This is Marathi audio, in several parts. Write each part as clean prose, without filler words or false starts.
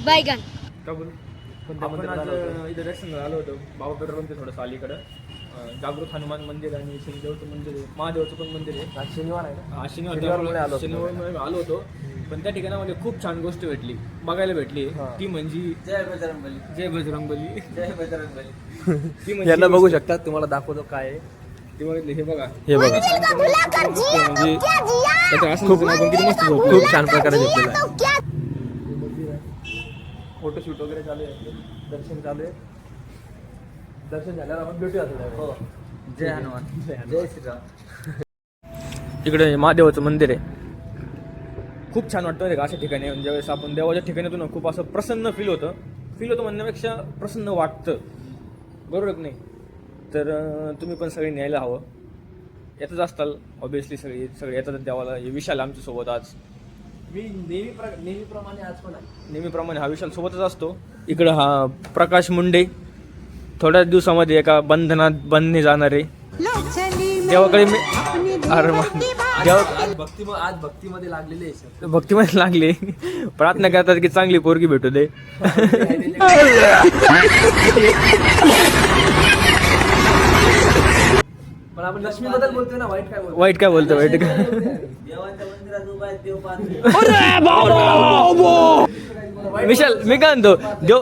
बैगन आपण आज इथं दर्शनाला आलो होतो बाबा पेट्रोल पंप थोडंसं अलीकडं जागृत हनुमान मंदिर आणि शनिदेवचं मंदिर आहे, महादेवाचं पण मंदिर आहे. आज शनिवार आहे ना, शनिवार आलो होतो. पण त्या ठिकाणामध्ये खूप छान गोष्ट भेटली, बघायला भेटली. ती म्हणजे जय बजरंगबली. जय बजरंगबली. जय बजरंगबली. ती म्हणजे यांना बघू शकता, तुम्हाला दाखवतो काय आहे ते बघितले. हे बघा, हे बघा, म्हणजे त्याचं असं आपण किती मस्त झोपलो. खूप छान प्रकारे झोपलेलं आहे. फोटोशूट वगैरे चालू आहे, दर्शन चालू आहे. दर्शन झाल्यावर आपण भेटूया. हो, जय हनुमान. जय श्रीराम. इकडे महादेवाचं मंदिर आहे. खूप छान वाटतं का अशा ठिकाणी, ज्यावेळेस आपण देवाच्या ठिकाणातून खूप असं प्रसन्न फील होतं म्हणण्यापेक्षा प्रसन्न वाटतं, बरोबर की नाही? तर तुम्ही पण सगळे न्यायला हवं. येतच असताल ऑब्विसली, सगळे येतात देवाला. हे विशाल आमच्यासोबत आज, मी नेहमीप्रमाणे आज पण आहे. नेहमीप्रमाणे हा विशाल सोबतच असतो. इकडं हा प्रकाश मुंडे, थोड्याच दिवसामध्ये एका बंधनात बंधने जाणार आहे. देवाकडे मी आज भक्तीमध्ये लागलेले आहे. भक्तीमध्ये लागले, प्रार्थना करतात की चांगली पोरगी भेटू दे. पण आपण लक्ष्मी बद्दल बोलतोय ना, वाईट काय बोलतो? वाईट काय देवाच्या मंदिरात उभा आहे, देव पाहतो. विशाल, मी काय म्हणतो,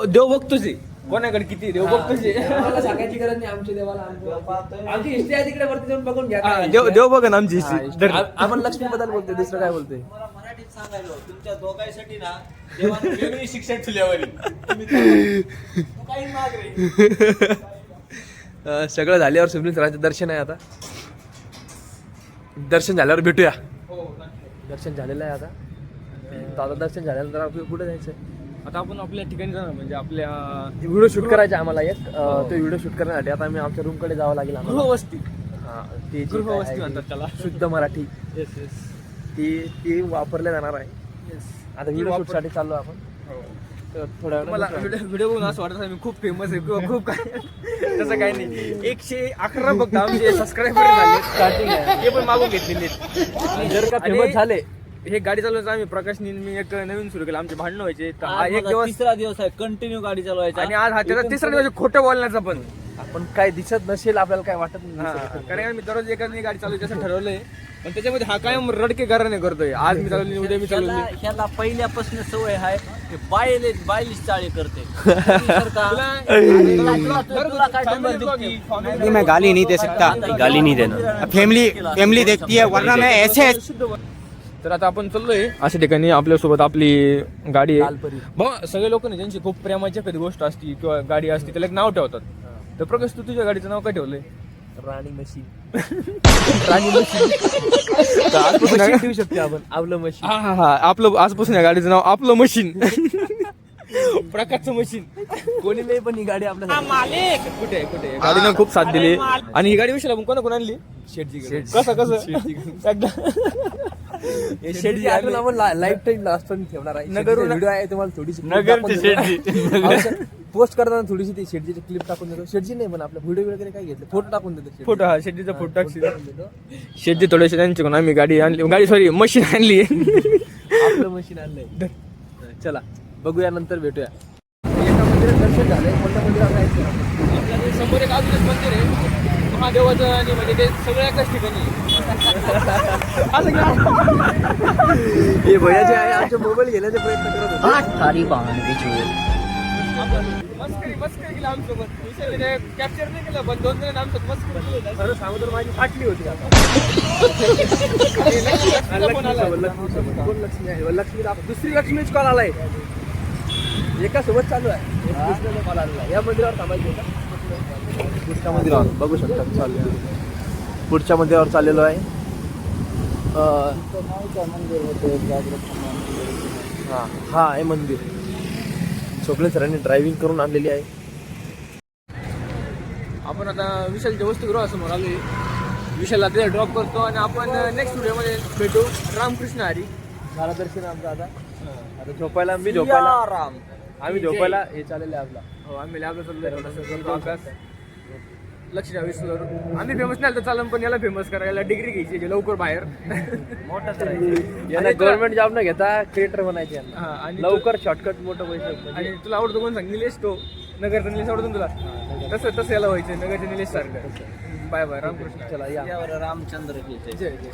देव बघतोच, कोणाकडे किती देव बघतोच. सांगायची गरज नाही, आमच्या देवाला आमची हिस्ट्री आहे, तिकडे वरती जाऊन बघून घ्या. देव बघा ना आमची हिस्ट्री. आपण लक्ष्मी बद्दल बोलतोय, दुसरं काय बोलतोय? मराठीत सांगायलो, तुमच्या दोघांसाठी ना देवाने वेगळी शिक्षा ठेवल्यावर काही माग रे. सगळं झाल्यावर शिवलिंग दर्शन आहे. आता दर्शन झाल्यावर भेटूया. दर्शन झालेलं आहे आता दर्शन झाल्यानंतर आपल्याला कुठे जायचं? आता आपण आपल्या ठिकाणी जाणार, म्हणजे आपल्या व्हिडिओ शूट करायचा आम्हाला एक. तो व्हिडिओ शूट करण्यासाठी आता आम्ही आमच्या रूम कडे जावं लागेल. गृहवस्ती. ते गृहवस्ती म्हणतात त्याला, शुद्ध मराठी. ती वापरल्या जाणार आहे. आता व्हिडिओ शूट साठी चाललो आपण. थोड्या मला व्हिडिओ बघून असं वाटत मी खूप फेमस आहे किंवा खूप काय, तसं काही नाही. 111 फक्त आमचे सबस्क्रायबर झाले स्टार्टिंग आहे, ते पण मागून घेतलेले. जर का फेमस झाले, हे गाडी चालवायचं आम्ही प्रकाशनी मी एक नवीन सुरू केलं. आमचे भांडणं व्हायचे, एक दिवस तिसरा दिवस आहे कंटिन्यू गाडी चालवायची. आणि आज हा त्याचा तिसरा दिवस खोटं बोलण्याचा पण. आपण काय दिसत नसेल, आपल्याला काय वाटत नाही. कारण मी दररोज एकाने गाडी चालवायची असं ठरवलंय, पण त्याच्यामध्ये हा कायम रडके गाराने करतोय. आज मी चालवली, उद्या मी चालवली. ह्याला पहिल्यापासून सवय आहे की बायलीच चाळे करते. मैं गाली नहीं दे सकता, गाली नहीं देना. फैमिली देखती है, वरना मैं ऐसे. तर आता आपण चाललोय अशा ठिकाणी. आपल्यासोबत आपली गाडी आहे. बाबा, सगळे लोक ना ज्यांची खूप प्रेमाची कधी गोष्ट असती किंवा गाडी असती, त्याला एक नाव ठेवतात. तर प्रकाश, तू तुझ्या गाडीचं नाव काय ठेवलंय? राणी मशीन. राणी मशीन. मशीन ठेवू शकते आपण. आपलं मशीन. हा, आपलं आजपासून या गाडीचं नाव आपलं मशीन. प्रकाशचं मशीन. कोणी नाही, पण ही गाडी आपल्या कुठे गाडीनं खूप साथ दिली. आणि ही गाडी विषयला आपण कोणा आणली? शेटजी. कसं शेटजी आठवण आपण लाईफ टाईम लास्ट पण ठेवणार आहे. नगर व्हिडिओ आहे, तुम्हाला थोडीशी पोस्ट करताना थोडीशी ती शेटजीची क्लिप टाकून देतो. शेटजी नाही, पण आपल्या व्हिडिओ वगैरे काय घेतलं, फोटो टाकून देतो. फोटो, हा शेटजीचा फोटो टाकशील. शेटजी थोडेसे त्यांच्याकडून आम्ही गाडी मशीन आणली. आपलं मशीन आणलंय. चला बघूया, नंतर भेटूया. एका मंदिरात दर्शन झालंय, कोणत्या मंदिरात जायचं? आपल्याकडे समोर एक अजून एक मंदिर आहे महादेवाचं, आणि म्हणजे ते सगळ्या एकाच ठिकाणी. हे भैया जे आहे, आमचे मोबाईल घेण्याचा प्रयत्न करत मस्करी केली आमच्यासोबत. कॅप्चर नाही केलं, पण 2 जण आमच्यात मस्करी केली. खरं सांगू तर माझी फाटली होती. आता कोण लक्ष्मी आहे? लक्ष्मी, दुसरी लक्ष्मीच कॉल आलाय. एका सोबत चालू आहे. कॉल आलेला. या मंदिरावर थांबायचं का? पुढच्या मंदिरावर बघू शकता चालू आहे. पुढच्या मंदिरावर चाललेलो आहे. हा आहे मंदिर. स्वप्नील सरांनी ड्रायव्हिंग करून आणलेली आहे. आपण आता विशालच्या वसतिगृहासमोर आलोय. विशालला ते ड्रॉप करतो आणि आपण नेक्स्ट व्हिडिओमध्ये भेटू. रामकृष्ण हरी. झाला दर्शन आमचं. आता झोपायला आम्ही झोपायला हे चाललेलं आहे आपला. हो, आम्ही लॅबला चाललोय. लक्ष द्यावी सुरू. आम्ही फेमस नाही तर चालन, पण याला फेमस करायला डिग्री घ्यायची आहे, लवकर बाहेर. यांना गव्हर्नमेंट जॉब न घेता क्रिएटर बनायचे यांना. हा, आणि लवकर शॉर्टकट मोठं पैसे. आणि तुला आवडतो कोण सांग? निलेश तो नगरचा निलेश आवडतो ना तुला? तसं याला व्हायचं नगरच्या निलेश सारखं. Bye bye, Ramkrishna. चला या. रामचंद्र की जय जय.